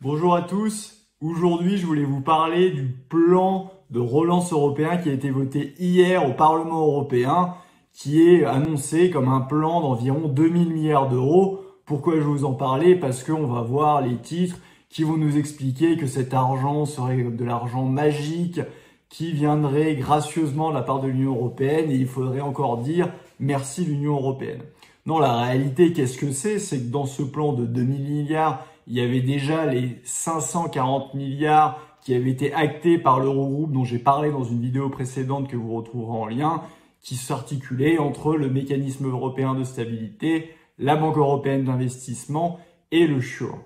Bonjour à tous. Aujourd'hui, je voulais vous parler du plan de relance européen qui a été voté hier au Parlement européen, qui est annoncé comme un plan d'environ 2000 milliards d'euros. Pourquoi je vais vous en parler? Parce qu'on va voir les titres qui vont nous expliquer que cet argent serait de l'argent magique qui viendrait gracieusement de la part de l'Union européenne et il faudrait encore dire merci l'Union européenne. Non, la réalité, qu'est-ce que c'est? C'est que dans ce plan de 2000 milliards, il y avait déjà les 540 milliards qui avaient été actés par l'Eurogroupe dont j'ai parlé dans une vidéo précédente que vous retrouverez en lien, qui s'articulaient entre le mécanisme européen de stabilité, la Banque européenne d'investissement et le SURE.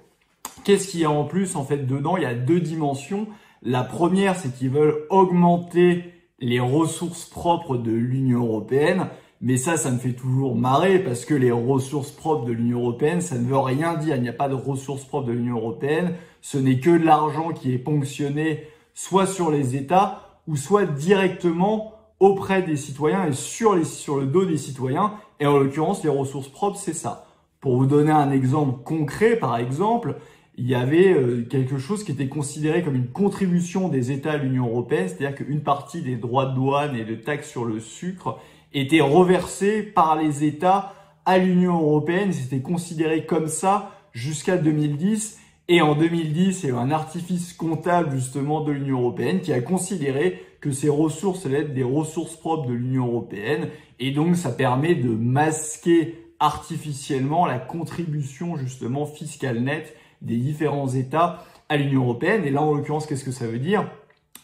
Qu'est-ce qu'il y a en plus en fait dedans? Il y a deux dimensions. La première, c'est qu'ils veulent augmenter les ressources propres de l'Union européenne. Mais ça me fait toujours marrer parce que les ressources propres de l'Union européenne, ça ne veut rien dire. Il n'y a pas de ressources propres de l'Union européenne. Ce n'est que de l'argent qui est ponctionné soit sur les États ou soit directement auprès des citoyens et sur le dos des citoyens. Et en l'occurrence, les ressources propres, c'est ça. Pour vous donner un exemple concret, par exemple, il y avait quelque chose qui était considéré comme une contribution des États à l'Union européenne, c'est-à-dire qu'une partie des droits de douane et de taxes sur le sucre était reversée par les États à l'Union européenne. C'était considéré comme ça jusqu'à 2010. Et en 2010, il y a eu un artifice comptable justement de l'Union européenne qui a considéré que ces ressources allaient être des ressources propres de l'Union européenne. Et donc, ça permet de masquer artificiellement la contribution justement fiscale nette des différents États à l'Union européenne. Et là, en l'occurrence, qu'est-ce que ça veut dire?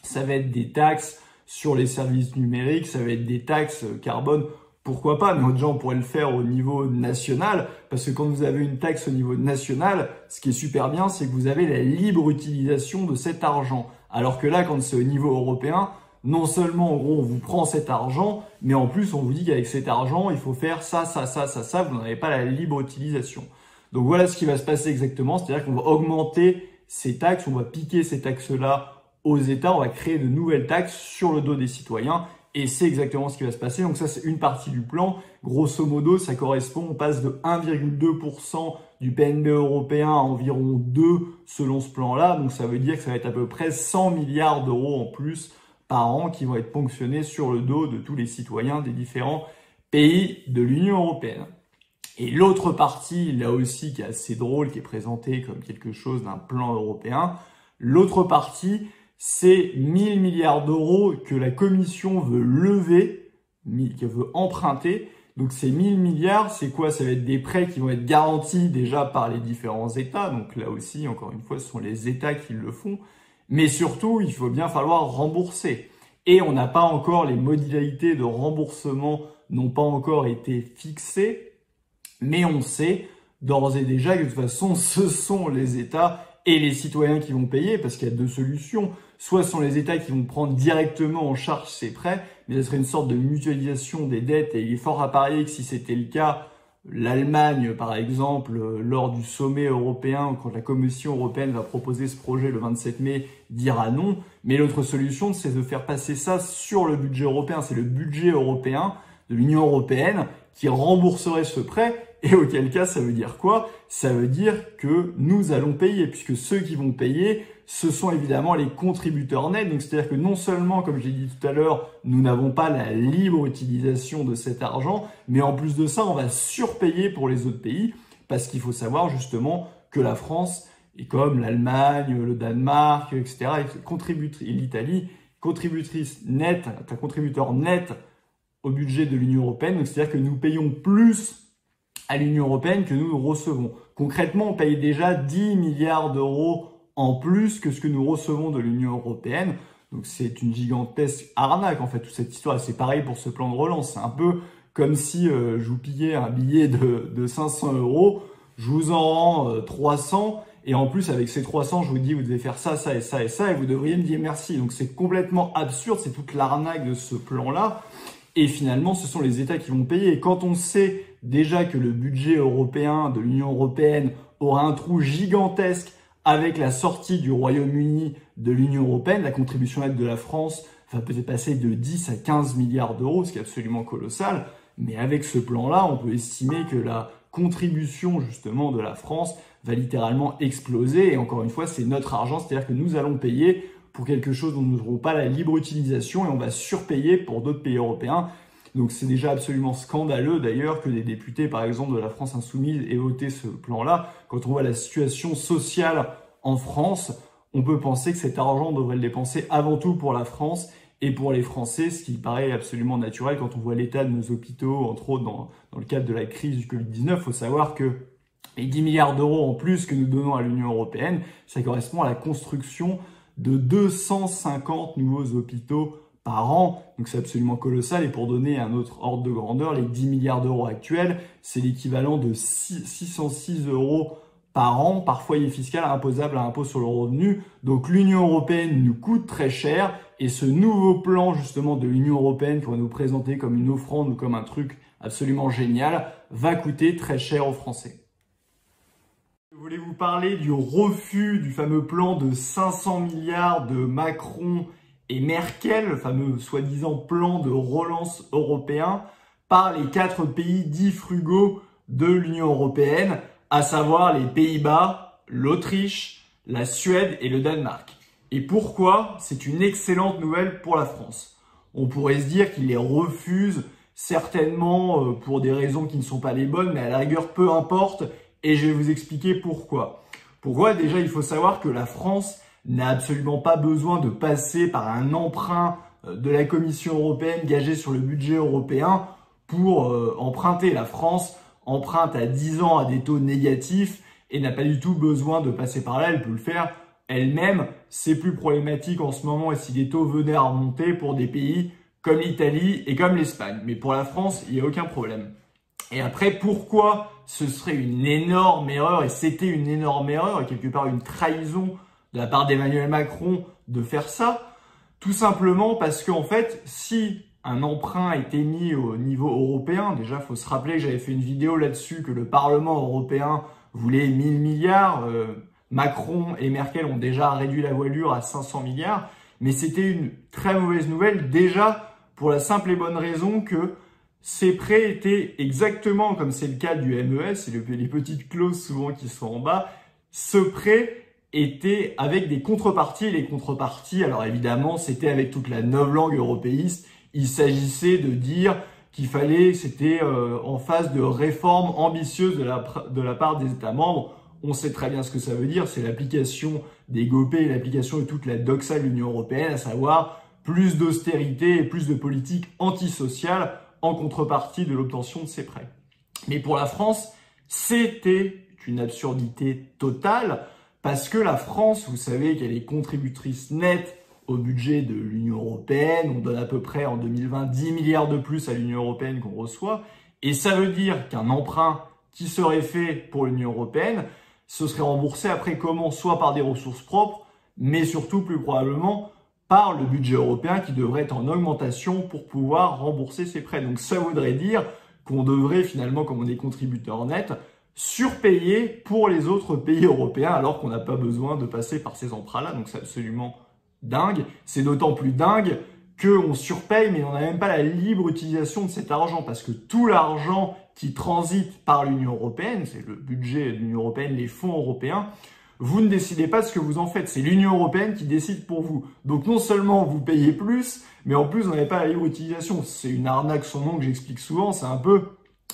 Ça va être des taxes sur les services numériques, ça va être des taxes carbone, pourquoi pas, mais déjà on pourrait le faire au niveau national, parce que quand vous avez une taxe au niveau national, ce qui est super bien, c'est que vous avez la libre utilisation de cet argent. Alors que là, quand c'est au niveau européen, non seulement en gros on vous prend cet argent, mais en plus on vous dit qu'avec cet argent, il faut faire ça, vous n'en avez pas la libre utilisation. Donc voilà ce qui va se passer exactement, c'est-à-dire qu'on va augmenter ces taxes, on va piquer ces taxes-là aux États, on va créer de nouvelles taxes sur le dos des citoyens et c'est exactement ce qui va se passer. Donc ça, c'est une partie du plan. Grosso modo, ça correspond, on passe de 1,2% du PNB européen à environ 2 selon ce plan-là. Donc ça veut dire que ça va être à peu près 100 milliards d'euros en plus par an qui vont être ponctionnés sur le dos de tous les citoyens des différents pays de l'Union européenne. Et l'autre partie, là aussi, qui est assez drôle, qui est présentée comme quelque chose d'un plan européen, l'autre partie, c'est 1000 milliards d'euros que la Commission veut lever, qu'elle veut emprunter. Donc ces 1000 milliards, c'est quoi? Ça va être des prêts qui vont être garantis déjà par les différents États. Donc là aussi, encore une fois, ce sont les États qui le font. Mais surtout, il faut bien falloir rembourser. Et on n'a pas encore, les modalités de remboursement n'ont pas encore été fixées. Mais on sait d'ores et déjà que de toute façon, ce sont les États et les citoyens qui vont payer, parce qu'il y a deux solutions. Soit ce sont les États qui vont prendre directement en charge ces prêts, mais ce serait une sorte de mutualisation des dettes, et il est fort à parier que si c'était le cas, l'Allemagne, par exemple, lors du sommet européen, quand la Commission européenne va proposer ce projet le 27 mai, dira non. Mais l'autre solution, c'est de faire passer ça sur le budget européen. C'est le budget européen de l'Union européenne qui rembourserait ce prêt. Et auquel cas, ça veut dire quoi? Ça veut dire que nous allons payer, puisque ceux qui vont payer, ce sont évidemment les contributeurs nets. Donc, c'est-à-dire que non seulement, comme je l'ai dit tout à l'heure, nous n'avons pas la libre utilisation de cet argent, mais en plus de ça, on va surpayer pour les autres pays, parce qu'il faut savoir justement que la France, et comme l'Allemagne, le Danemark, etc., et l'Italie, contributrice nette, un contributeur net au budget de l'Union européenne. Donc, c'est-à-dire que nous payons plus à l'Union européenne que nous recevons. Concrètement, on paye déjà 10 milliards d'euros en plus que ce que nous recevons de l'Union européenne. Donc c'est une gigantesque arnaque en fait, toute cette histoire. C'est pareil pour ce plan de relance. C'est un peu comme si je vous pillais un billet de 500 euros, je vous en rends 300 et en plus avec ces 300, je vous dis vous devez faire ça, ça et ça et ça et vous devriez me dire merci. Donc c'est complètement absurde, c'est toute l'arnaque de ce plan-là. Et finalement, ce sont les États qui vont payer. Et quand on sait déjà que le budget européen de l'Union européenne aura un trou gigantesque avec la sortie du Royaume-Uni de l'Union européenne, la contribution nette de la France va peut-être passer de 10 à 15 milliards d'euros, ce qui est absolument colossal. Mais avec ce plan-là, on peut estimer que la contribution justement de la France va littéralement exploser. Et encore une fois, c'est notre argent, c'est-à-dire que nous allons payer pour quelque chose dont nous n'aurons pas la libre utilisation et on va surpayer pour d'autres pays européens. Donc c'est déjà absolument scandaleux d'ailleurs que des députés, par exemple, de la France Insoumise aient voté ce plan-là. Quand on voit la situation sociale en France, on peut penser que cet argent, on devrait le dépenser avant tout pour la France et pour les Français, ce qui paraît absolument naturel quand on voit l'état de nos hôpitaux, entre autres dans le cadre de la crise du Covid-19. Il faut savoir que les 10 milliards d'euros en plus que nous donnons à l'Union européenne, ça correspond à la construction de 250 nouveaux hôpitaux par an. Donc c'est absolument colossal. Et pour donner un autre ordre de grandeur, les 10 milliards d'euros actuels, c'est l'équivalent de 606 euros par an par foyer fiscal imposable à impôt sur le revenu. Donc l'Union européenne nous coûte très cher et ce nouveau plan justement de l'Union européenne qu'on va nous présenter comme une offrande ou comme un truc absolument génial va coûter très cher aux Français. Je voulais vous parler du refus du fameux plan de 500 milliards de Macron et Merkel, le fameux soi-disant plan de relance européen par les 4 pays dits frugaux de l'Union européenne, à savoir les Pays-Bas, l'Autriche, la Suède et le Danemark. Et pourquoi? C'est une excellente nouvelle pour la France. On pourrait se dire qu'ils les refusent certainement pour des raisons qui ne sont pas les bonnes, mais à la rigueur, peu importe, et je vais vous expliquer pourquoi. Pourquoi? Déjà, il faut savoir que la France n'a absolument pas besoin de passer par un emprunt de la Commission européenne gagé sur le budget européen pour emprunter. La France emprunte à 10 ans à des taux négatifs et n'a pas du tout besoin de passer par là, elle peut le faire elle-même. C'est plus problématique en ce moment et si les taux venaient à remonter pour des pays comme l'Italie et comme l'Espagne. Mais pour la France, il n'y a aucun problème. Et après, pourquoi ce serait une énorme erreur, et c'était une énorme erreur, et quelque part une trahison de la part d'Emmanuel Macron de faire ça? Tout simplement parce qu'en fait, si un emprunt a été mis au niveau européen, déjà, il faut se rappeler que j'avais fait une vidéo là-dessus, que le Parlement européen voulait 1000 milliards, Macron et Merkel ont déjà réduit la voilure à 500 milliards, mais c'était une très mauvaise nouvelle, déjà pour la simple et bonne raison que ces prêts étaient exactement comme c'est le cas du MES, c'est les petites clauses souvent qui sont en bas, ce prêt était avec des contreparties, et les contreparties, alors évidemment, c'était avec toute la novlangue européiste, il s'agissait de dire qu'il fallait, c'était en phase de réforme ambitieuse de la part des États membres. On sait très bien ce que ça veut dire, c'est l'application des GOPE et l'application de toute la doxa de l'Union européenne, à savoir plus d'austérité et plus de politique antisociale en contrepartie de l'obtention de ces prêts. Mais pour la France, c'était une absurdité totale parce que la France, vous savez qu'elle est contributrice nette au budget de l'Union européenne. On donne à peu près en 2020 10 milliards de plus à l'Union européenne qu'on reçoit. Et ça veut dire qu'un emprunt qui serait fait pour l'Union européenne, ce serait remboursé après comment? Soit par des ressources propres, mais surtout plus probablement par le budget européen qui devrait être en augmentation pour pouvoir rembourser ces prêts. Donc ça voudrait dire qu'on devrait finalement, comme on est contributeur net, surpayer pour les autres pays européens alors qu'on n'a pas besoin de passer par ces emprunts-là. Donc c'est absolument dingue. C'est d'autant plus dingue qu'on surpaye, mais on n'a même pas la libre utilisation de cet argent parce que tout l'argent qui transite par l'Union européenne, c'est le budget de l'Union européenne, les fonds européens, vous ne décidez pas de ce que vous en faites. C'est l'Union européenne qui décide pour vous. Donc non seulement vous payez plus, mais en plus vous n'avez pas la libre utilisation. C'est une arnaque sans nom que j'explique souvent. C'est un peu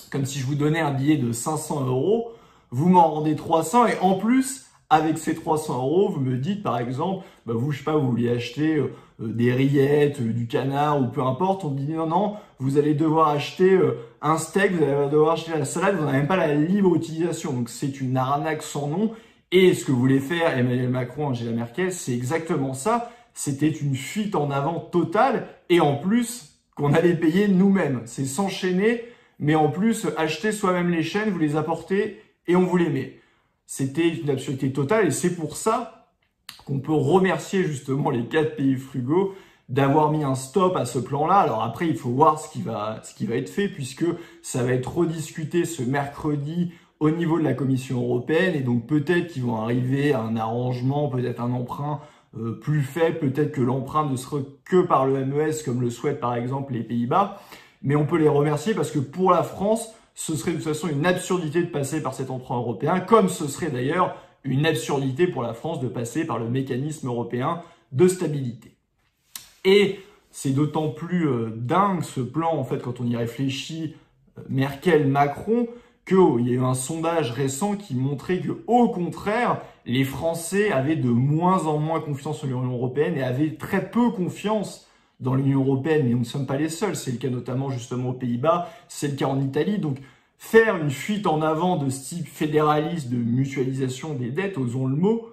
comme si je vous donnais un billet de 500 €, vous m'en rendez 300 et en plus, avec ces 300 €, vous me dites par exemple, vous, je sais pas, vous vouliez acheter des rillettes, du canard ou peu importe. On me dit non, vous allez devoir acheter un steak, vous allez devoir acheter la salade, vous n'avez même pas la libre utilisation. Donc c'est une arnaque sans nom. Et ce que voulait faire Emmanuel Macron, Angela Merkel, c'est exactement ça. C'était une fuite en avant totale et en plus qu'on allait payer nous-mêmes. C'est s'enchaîner, mais en plus acheter soi-même les chaînes, vous les apportez et on vous les met. C'était une absurdité totale et c'est pour ça qu'on peut remercier justement les 4 pays frugaux d'avoir mis un stop à ce plan-là. Alors après, il faut voir ce qui va être fait puisque ça va être rediscuté ce mercredi au niveau de la Commission européenne et donc peut-être qu'ils vont arriver à un arrangement, peut-être un emprunt plus faible, peut-être que l'emprunt ne sera que par le MES comme le souhaitent par exemple les Pays-Bas, mais on peut les remercier parce que pour la France, ce serait de toute façon une absurdité de passer par cet emprunt européen, comme ce serait d'ailleurs une absurdité pour la France de passer par le mécanisme européen de stabilité. Et c'est d'autant plus dingue ce plan, en fait, quand on y réfléchit, Merkel-Macron, qu'il y a eu un sondage récent qui montrait que, au contraire, les Français avaient de moins en moins confiance en l'Union européenne et avaient très peu confiance dans l'Union européenne. Mais nous ne sommes pas les seuls. C'est le cas notamment justement aux Pays-Bas, c'est le cas en Italie. Donc, faire une fuite en avant de ce type fédéraliste de mutualisation des dettes, osons le mot,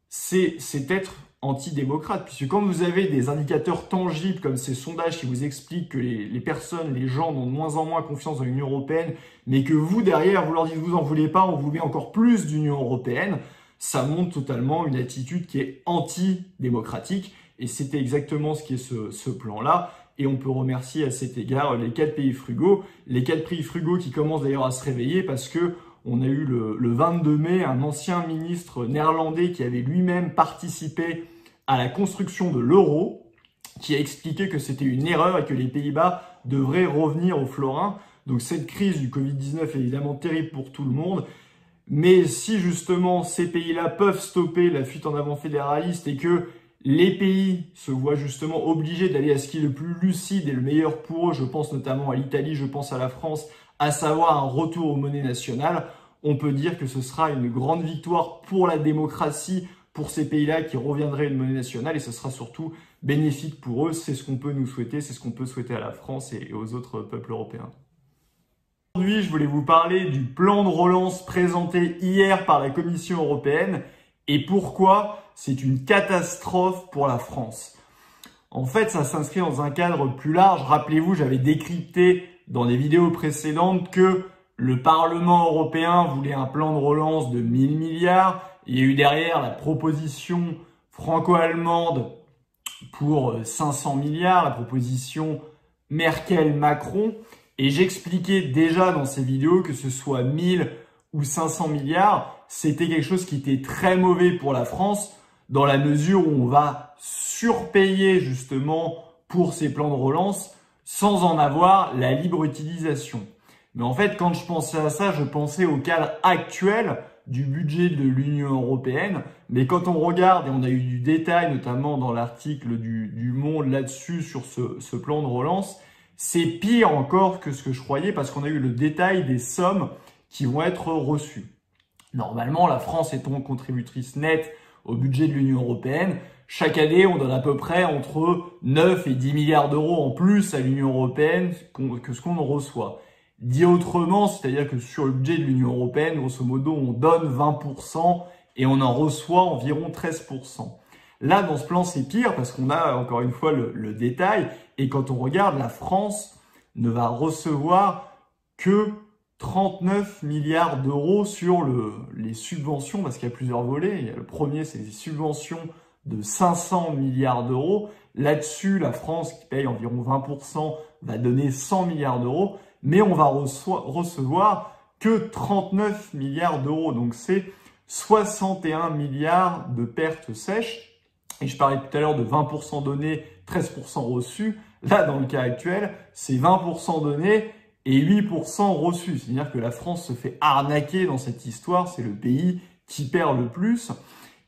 c'est être antidémocrate. Puisque quand vous avez des indicateurs tangibles comme ces sondages qui vous expliquent que les personnes, les gens ont de moins en moins confiance dans l'Union européenne, mais que vous, derrière, vous leur dites vous en voulez pas, on vous met encore plus d'Union européenne, ça montre totalement une attitude qui est antidémocratique. Et c'était exactement ce qui est ce plan-là. Et on peut remercier à cet égard les 4 pays frugaux. Les 4 pays frugaux qui commencent d'ailleurs à se réveiller parce que on a eu le 22 mai un ancien ministre néerlandais qui avait lui-même participé à la construction de l'euro, qui a expliqué que c'était une erreur et que les Pays-Bas devraient revenir au florin. Donc cette crise du Covid-19 est évidemment terrible pour tout le monde. Mais si justement ces pays-là peuvent stopper la fuite en avant fédéraliste et que les pays se voient justement obligés d'aller à ce qui est le plus lucide et le meilleur pour eux, je pense notamment à l'Italie, je pense à la France, à savoir un retour aux monnaies nationales, on peut dire que ce sera une grande victoire pour la démocratie, pour ces pays-là qui reviendraient à une monnaie nationale, et ce sera surtout bénéfique pour eux. C'est ce qu'on peut nous souhaiter, c'est ce qu'on peut souhaiter à la France et aux autres peuples européens. Aujourd'hui, je voulais vous parler du plan de relance présenté hier par la Commission européenne et pourquoi c'est une catastrophe pour la France. En fait, ça s'inscrit dans un cadre plus large. Rappelez-vous, j'avais décrypté dans des vidéos précédentes que le Parlement européen voulait un plan de relance de 1000 milliards. Il y a eu derrière la proposition franco-allemande pour 500 milliards, la proposition Merkel-Macron. Et j'expliquais déjà dans ces vidéos que ce soit 1000 ou 500 milliards, c'était quelque chose qui était très mauvais pour la France dans la mesure où on va surpayer justement pour ces plans de relance sans en avoir la libre utilisation. Mais en fait, quand je pensais à ça, je pensais au cadre actuel du budget de l'Union européenne. Mais quand on regarde, et on a eu du détail, notamment dans l'article du Monde là-dessus, sur ce plan de relance, c'est pire encore que ce que je croyais parce qu'on a eu le détail des sommes qui vont être reçues. Normalement, la France étant contributrice nette au budget de l'Union européenne, chaque année, on donne à peu près entre 9 et 10 milliards d'euros en plus à l'Union européenne que ce qu'on en reçoit. Dit autrement, c'est-à-dire que sur le budget de l'Union européenne, grosso modo, on donne 20% et on en reçoit environ 13%. Là, dans ce plan, c'est pire parce qu'on a encore une fois le détail. Et quand on regarde, la France ne va recevoir que 39 milliards d'euros sur les subventions, parce qu'il y a plusieurs volets. Le premier, c'est les subventions de 500 milliards d'euros. Là-dessus, la France, qui paye environ 20%, va donner 100 milliards d'euros. Mais on va recevoir que 39 milliards d'euros. Donc, c'est 61 milliards de pertes sèches. Et je parlais tout à l'heure de 20% donnés, 13% reçus. Là, dans le cas actuel, c'est 20% donnés et 8% reçus. C'est-à-dire que la France se fait arnaquer dans cette histoire. C'est le pays qui perd le plus.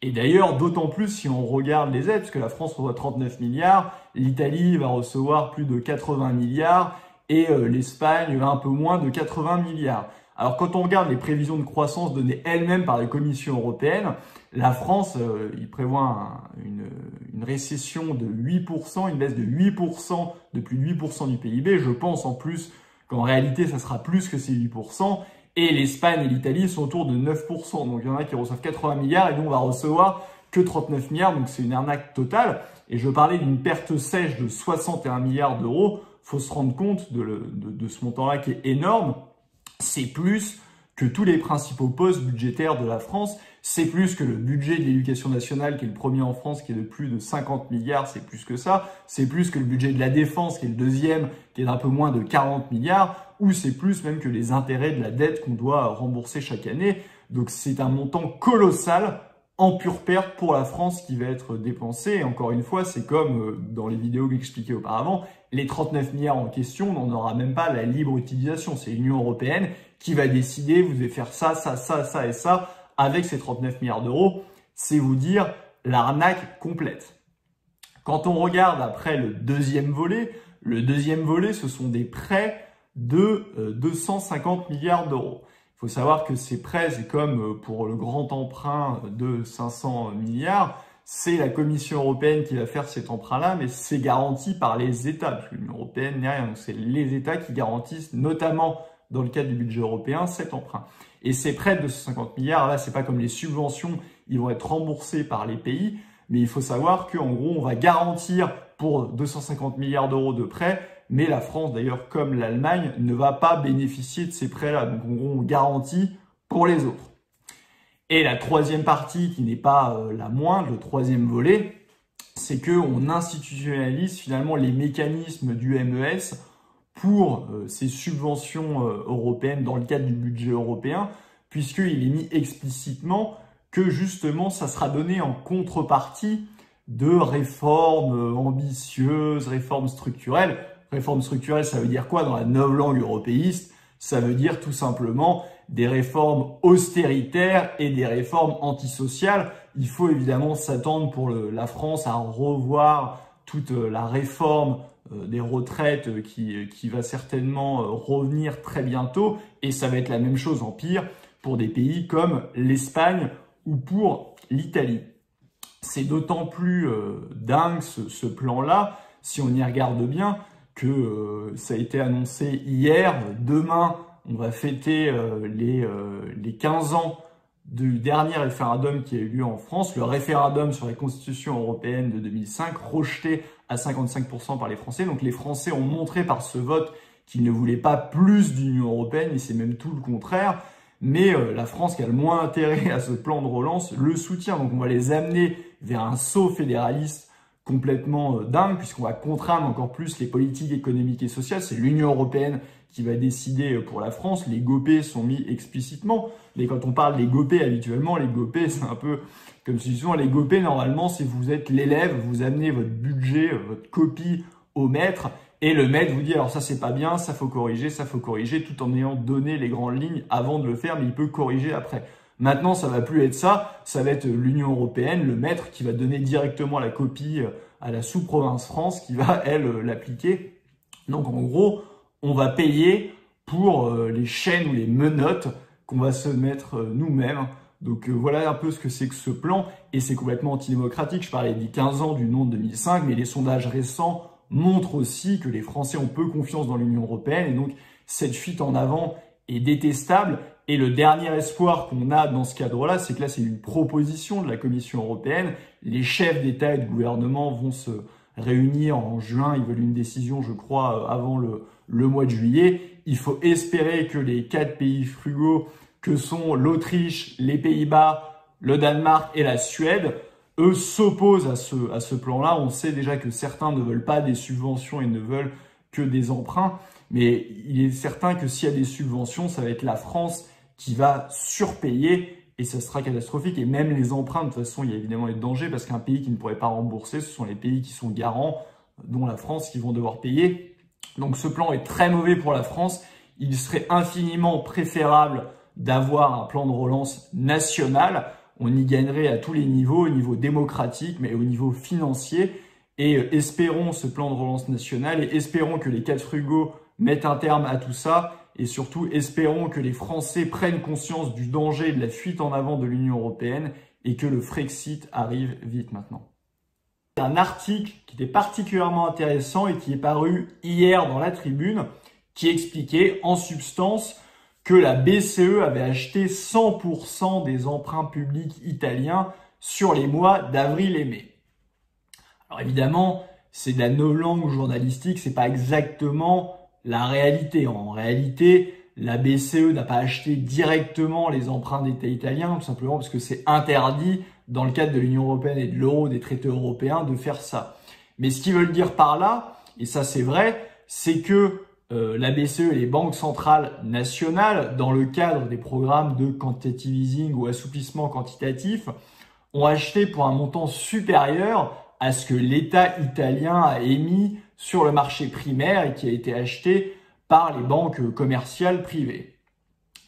Et d'ailleurs, d'autant plus si on regarde les aides, parce que la France reçoit 39 milliards, l'Italie va recevoir plus de 80 milliards et l'Espagne un peu moins de 80 milliards. Alors quand on regarde les prévisions de croissance données elles-mêmes par la Commission européenne, la France, il prévoit une récession de 8%, une baisse de 8%, de plus de 8% du PIB. Je pense en plus qu'en réalité, ça sera plus que ces 8%. Et l'Espagne et l'Italie sont autour de 9%. Donc il y en a qui reçoivent 80 milliards et nous, on va recevoir que 39 milliards. Donc c'est une arnaque totale. Et je parlais d'une perte sèche de 61 milliards d'euros. Faut se rendre compte de ce montant-là qui est énorme. C'est plus que tous les principaux postes budgétaires de la France. C'est plus que le budget de l'éducation nationale qui est le premier en France, qui est de plus de 50 milliards, c'est plus que ça. C'est plus que le budget de la défense qui est le deuxième, qui est d'un peu moins de 40 milliards. Ou c'est plus même que les intérêts de la dette qu'on doit rembourser chaque année. Donc c'est un montant colossal en pure perte pour la France qui va être dépensée. Et encore une fois, c'est comme dans les vidéos que j'expliquais auparavant, les 39 milliards en question, on n'en aura même pas la libre utilisation. C'est l'Union européenne qui va décider, vous devez faire ça, ça, ça, ça et ça avec ces 39 milliards d'euros. C'est vous dire l'arnaque complète. Quand on regarde après le deuxième volet, ce sont des prêts de 250 milliards d'euros. Il faut savoir que ces prêts, c'est comme pour le grand emprunt de 500 milliards, c'est la Commission européenne qui va faire cet emprunt-là, mais c'est garanti par les États, parce que l'Union européenne n'est rien. Donc c'est les États qui garantissent, notamment dans le cadre du budget européen, cet emprunt. Et ces prêts de 250 milliards, là, c'est pas comme les subventions, ils vont être remboursés par les pays, mais il faut savoir qu'en gros, on va garantir pour 250 milliards d'euros de prêts, mais la France, d'ailleurs, comme l'Allemagne, ne va pas bénéficier de ces prêts-là. Donc, en gros, on garantit pour les autres. Et la troisième partie, qui n'est pas la moindre, le troisième volet, c'est qu'on institutionnalise finalement les mécanismes du MES pour ces subventions européennes dans le cadre du budget européen, puisqu'il est mis explicitement que justement, ça sera donné en contrepartie de réformes ambitieuses, réformes structurelles. Réformes structurelles, ça veut dire quoi dans la novlangue européiste? Ça veut dire tout simplement des réformes austéritaires et des réformes antisociales. Il faut évidemment s'attendre pour la France à revoir toute la réforme des retraites qui va certainement revenir très bientôt. Et ça va être la même chose en pire pour des pays comme l'Espagne ou pour l'Italie. C'est d'autant plus dingue ce plan-là, si on y regarde bien, que ça a été annoncé hier. Demain, on va fêter les 15 ans du dernier référendum qui a eu lieu en France, le référendum sur la Constitution européenne de 2005, rejeté à 55% par les Français. Donc les Français ont montré par ce vote qu'ils ne voulaient pas plus d'Union européenne, et c'est même tout le contraire. Mais la France, qui a le moins intérêt à ce plan de relance, le soutient. Donc on va les amener vers un saut fédéraliste complètement dingue, puisqu'on va contraindre encore plus les politiques économiques et sociales. C'est l'Union européenne qui va décider pour la France. Les GOPÉ sont mis explicitement. Mais quand on parle des GOPÉ, habituellement, les GOPÉ, c'est un peu comme si souvent les GOPÉ, normalement, si vous êtes l'élève, vous amenez votre budget, votre copie au maître, et le maître vous dit, alors ça c'est pas bien, ça faut corriger, tout en ayant donné les grandes lignes avant de le faire, mais il peut corriger après. Maintenant, ça va plus être ça, ça va être l'Union européenne, le maître, qui va donner directement la copie à la sous-province France, qui va, elle, l'appliquer. Donc en gros, on va payer pour les chaînes ou les menottes qu'on va se mettre nous-mêmes. Donc voilà un peu ce que c'est que ce plan, et c'est complètement antidémocratique. Je parlais des 15 ans du non de 2005, mais les sondages récents montrent aussi que les Français ont peu confiance dans l'Union européenne, et donc cette fuite en avant est détestable. Et le dernier espoir qu'on a dans ce cadre-là, c'est que là, c'est une proposition de la Commission européenne. Les chefs d'État et de gouvernement vont se réunir en juin. Ils veulent une décision, je crois, avant le mois de juillet. Il faut espérer que les 4 pays frugaux, que sont l'Autriche, les Pays-Bas, le Danemark et la Suède, eux s'opposent à ce plan-là. On sait déjà que certains ne veulent pas des subventions et ne veulent que des emprunts. Mais il est certain que s'il y a des subventions, ça va être la France qui va surpayer, et ça sera catastrophique. Et même les emprunts, de toute façon, il y a évidemment des dangers, parce qu'un pays qui ne pourrait pas rembourser, ce sont les pays qui sont garants, dont la France, qui vont devoir payer. Donc ce plan est très mauvais pour la France. Il serait infiniment préférable d'avoir un plan de relance national. On y gagnerait à tous les niveaux, au niveau démocratique, mais au niveau financier. Et espérons ce plan de relance national, et espérons que les 4 frugaux mettent un terme à tout ça. Et surtout, espérons que les Français prennent conscience du danger de la fuite en avant de l'Union européenne, et que le Frexit arrive vite maintenant. Un article qui était particulièrement intéressant et qui est paru hier dans la Tribune, qui expliquait en substance que la BCE avait acheté 100% des emprunts publics italiens sur les mois d'avril et mai. Alors évidemment, c'est de la novlangue journalistique, c'est pas exactement la réalité. En réalité, la BCE n'a pas acheté directement les emprunts d'État italiens, tout simplement parce que c'est interdit dans le cadre de l'Union européenne et de l'euro, des traités européens, de faire ça. Mais ce qu'ils veulent dire par là, et ça c'est vrai, c'est que la BCE et les banques centrales nationales, dans le cadre des programmes de quantitative easing ou assouplissement quantitatif, ont acheté pour un montant supérieur à ce que l'État italien a émis sur le marché primaire et qui a été acheté par les banques commerciales privées.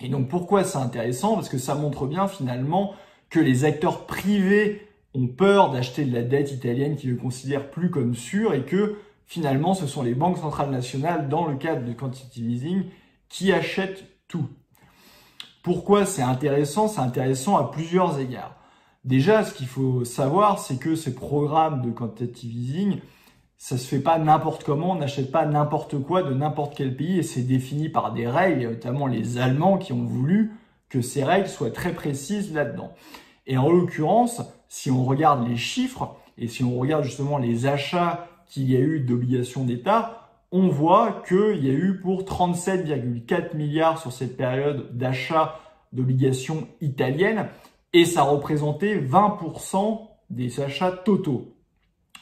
Et donc pourquoi c'est intéressant? Parce que ça montre bien finalement que les acteurs privés ont peur d'acheter de la dette italienne qu'ils ne considèrent plus comme sûre et que finalement ce sont les banques centrales nationales dans le cadre de quantitative easing qui achètent tout. Pourquoi c'est intéressant? C'est intéressant à plusieurs égards. Déjà, ce qu'il faut savoir, c'est que ces programmes de quantitative easing, ça se fait pas n'importe comment, on n'achète pas n'importe quoi de n'importe quel pays et c'est défini par des règles, et notamment les Allemands qui ont voulu que ces règles soient très précises là-dedans. Et en l'occurrence, si on regarde les chiffres et si on regarde justement les achats qu'il y a eu d'obligations d'État, on voit qu'il y a eu pour 37,4 milliards sur cette période d'achats d'obligations italiennes et ça représentait 20% des achats totaux.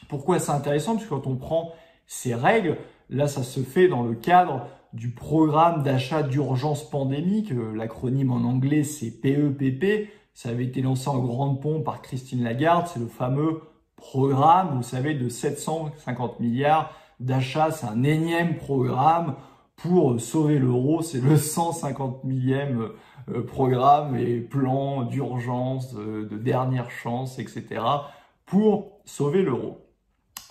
Pourquoi c'est intéressant? Parce que quand on prend ces règles, là ça se fait dans le cadre du programme d'achat d'urgence pandémique, l'acronyme en anglais c'est PEPP, ça avait été lancé en grande pompe par Christine Lagarde, c'est le fameux programme, vous savez, de 750 milliards d'achats, c'est un énième programme pour sauver l'euro, c'est le 150 millième programme et plan d'urgence, de dernière chance, etc. pour sauver l'euro.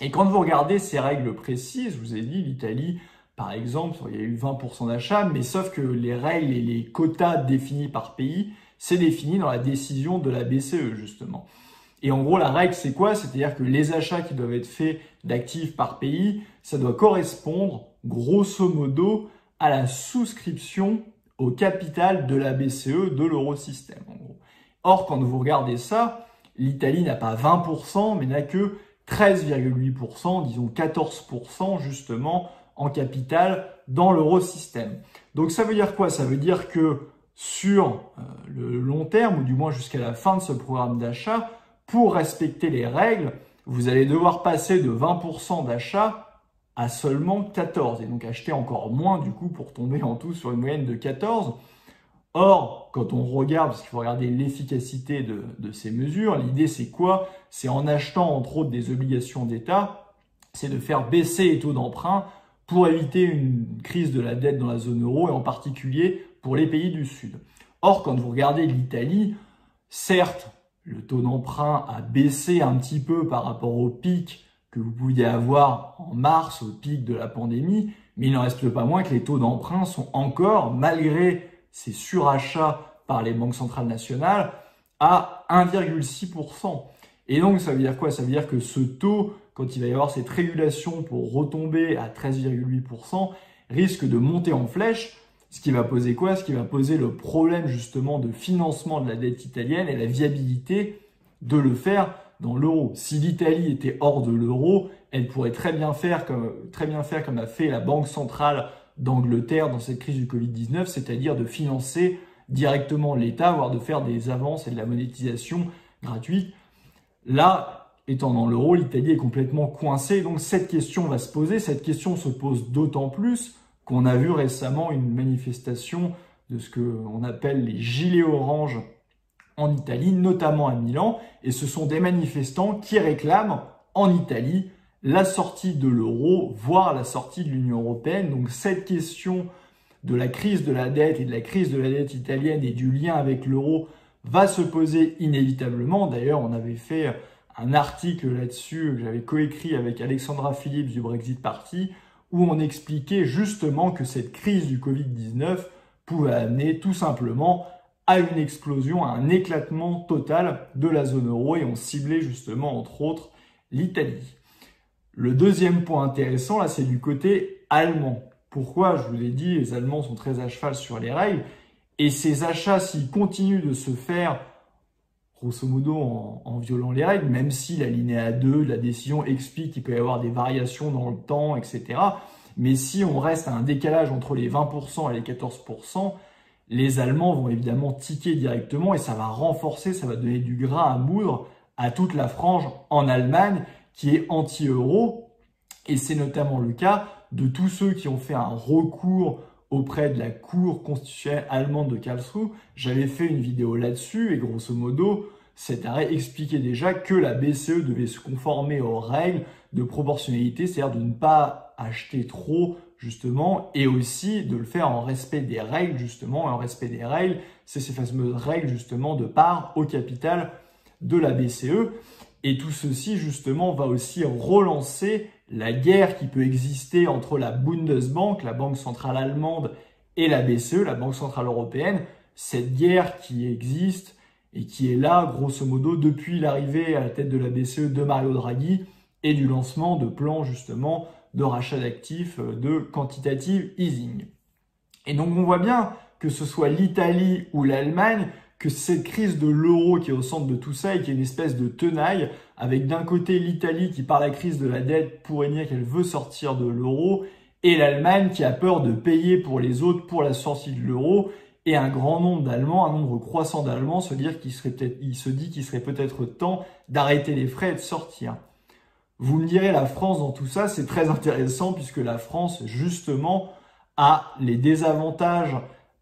Et quand vous regardez ces règles précises, je vous ai dit, l'Italie, par exemple, il y a eu 20% d'achats, mais sauf que les règles et les quotas définis par pays, c'est défini dans la décision de la BCE, justement. Et en gros, la règle, c'est quoi? C'est-à-dire que les achats qui doivent être faits d'actifs par pays, ça doit correspondre, grosso modo, à la souscription au capital de la BCE de l'eurosystème, en gros. Or, quand vous regardez ça, l'Italie n'a pas 20%, mais n'a que 13,8%, disons 14% justement en capital dans l'eurosystème. Donc ça veut dire quoi? Ça veut dire que sur le long terme, ou du moins jusqu'à la fin de ce programme d'achat, pour respecter les règles, vous allez devoir passer de 20% d'achat à seulement 14%, et donc acheter encore moins du coup pour tomber en tout sur une moyenne de 14%. Or, quand on regarde, parce qu'il faut regarder l'efficacité de ces mesures, l'idée c'est quoi? C'est en achetant entre autres des obligations d'État, c'est de faire baisser les taux d'emprunt pour éviter une crise de la dette dans la zone euro et en particulier pour les pays du Sud. Or, quand vous regardez l'Italie, certes, le taux d'emprunt a baissé un petit peu par rapport au pic que vous pouviez avoir en mars, au pic de la pandémie, mais il n'en reste pas moins que les taux d'emprunt sont encore, malgré ces surachats par les banques centrales nationales, à 1,6%. Et donc, ça veut dire quoi? Ça veut dire que ce taux, quand il va y avoir cette régulation pour retomber à 13,8%, risque de monter en flèche, ce qui va poser quoi? Ce qui va poser le problème justement de financement de la dette italienne et la viabilité de le faire dans l'euro. Si l'Italie était hors de l'euro, elle pourrait très bien faire comme a fait la Banque centrale d'Angleterre dans cette crise du Covid-19, c'est-à-dire de financer directement l'État, voire de faire des avances et de la monétisation gratuite. Là, étant dans l'euro, l'Italie est complètement coincée. Donc cette question va se poser. Cette question se pose d'autant plus qu'on a vu récemment une manifestation de ce qu'on appelle les gilets oranges en Italie, notamment à Milan. Et ce sont des manifestants qui réclament en Italie la sortie de l'euro, voire la sortie de l'Union européenne. Donc cette question de la crise de la dette et de la crise de la dette italienne et du lien avec l'euro va se poser inévitablement. D'ailleurs, on avait fait un article là-dessus que j'avais coécrit avec Alexandra Phillips du Brexit Party, où on expliquait justement que cette crise du Covid-19 pouvait amener tout simplement à une explosion, à un éclatement total de la zone euro, et on ciblait justement entre autres l'Italie. Le deuxième point intéressant, là, c'est du côté allemand. Pourquoi? Je vous l'ai dit, les Allemands sont très à cheval sur les règles. Et ces achats, s'ils continuent de se faire, grosso modo, en violant les règles, même si l'alinéa 2 de la décision explique qu'il peut y avoir des variations dans le temps, etc. Mais si on reste à un décalage entre les 20% et les 14%, les Allemands vont évidemment tiquer directement et ça va renforcer, ça va donner du grain à moudre à toute la frange en Allemagne qui est anti-euro. Et c'est notamment le cas de tous ceux qui ont fait un recours auprès de la Cour constitutionnelle allemande de Karlsruhe. J'avais fait une vidéo là-dessus et grosso modo, cet arrêt expliquait déjà que la BCE devait se conformer aux règles de proportionnalité, c'est-à-dire de ne pas acheter trop, justement, et aussi de le faire en respect des règles, justement. Et en respect des règles, c'est ces fameuses règles, justement, de part au capital de la BCE. Et tout ceci, justement, va aussi relancer la guerre qui peut exister entre la Bundesbank, la banque centrale allemande, et la BCE, la Banque centrale européenne. Cette guerre qui existe et qui est là, grosso modo, depuis l'arrivée à la tête de la BCE de Mario Draghi et du lancement de plans, justement, de rachat d'actifs, de quantitative easing. Et donc, on voit bien que ce soit l'Italie ou l'Allemagne, que cette crise de l'euro qui est au centre de tout ça et qui est une espèce de tenaille, avec d'un côté l'Italie qui, par la crise de la dette, pourrait dire qu'elle veut sortir de l'euro, et l'Allemagne qui a peur de payer pour les autres pour la sortie de l'euro, et un grand nombre d'Allemands, un nombre croissant d'Allemands se dit qu'il serait peut-être temps d'arrêter les frais et de sortir. Vous me direz, la France dans tout ça, c'est très intéressant puisque la France, justement, a les désavantages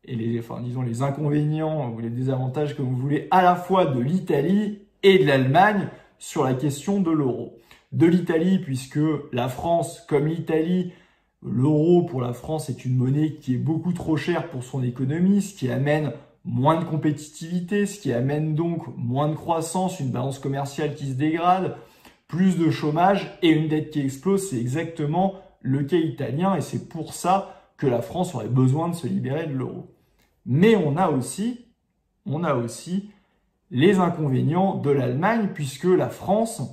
et les inconvénients ou les désavantages que vous voulez à la fois de l'Italie et de l'Allemagne sur la question de l'euro. De l'Italie puisque la France, comme l'Italie, l'euro pour la France est une monnaie qui est beaucoup trop chère pour son économie, ce qui amène moins de compétitivité, ce qui amène donc moins de croissance, une balance commerciale qui se dégrade, plus de chômage et une dette qui explose. C'est exactement le cas italien et c'est pour ça que la France aurait besoin de se libérer de l'euro. Mais on a aussi les inconvénients de l'Allemagne puisque la France,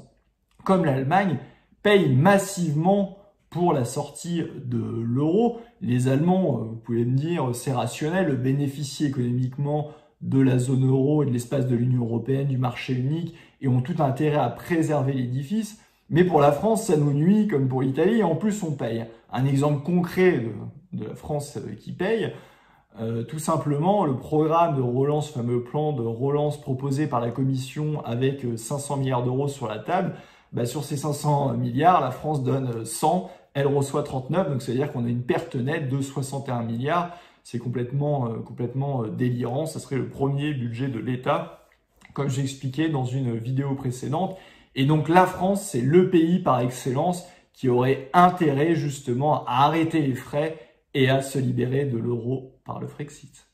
comme l'Allemagne, paye massivement pour la sortie de l'euro. Les Allemands, vous pouvez me dire, c'est rationnel, bénéficient économiquement de la zone euro et de l'espace de l'Union européenne, du marché unique, et ont tout intérêt à préserver l'édifice. Mais pour la France, ça nous nuit, comme pour l'Italie, et en plus on paye. Un exemple concret de la France qui paye, tout simplement, le programme de relance, fameux plan de relance proposé par la Commission avec 500 milliards d'euros sur la table, sur ces 500 milliards, la France donne 100, elle reçoit 39, donc ça veut dire qu'on a une perte nette de 61 milliards. C'est complètement délirant. Ça serait le premier budget de l'État, comme j'ai expliqué dans une vidéo précédente. Et donc la France, c'est le pays par excellence qui aurait intérêt justement à arrêter les frais et à se libérer de l'euro par le Frexit.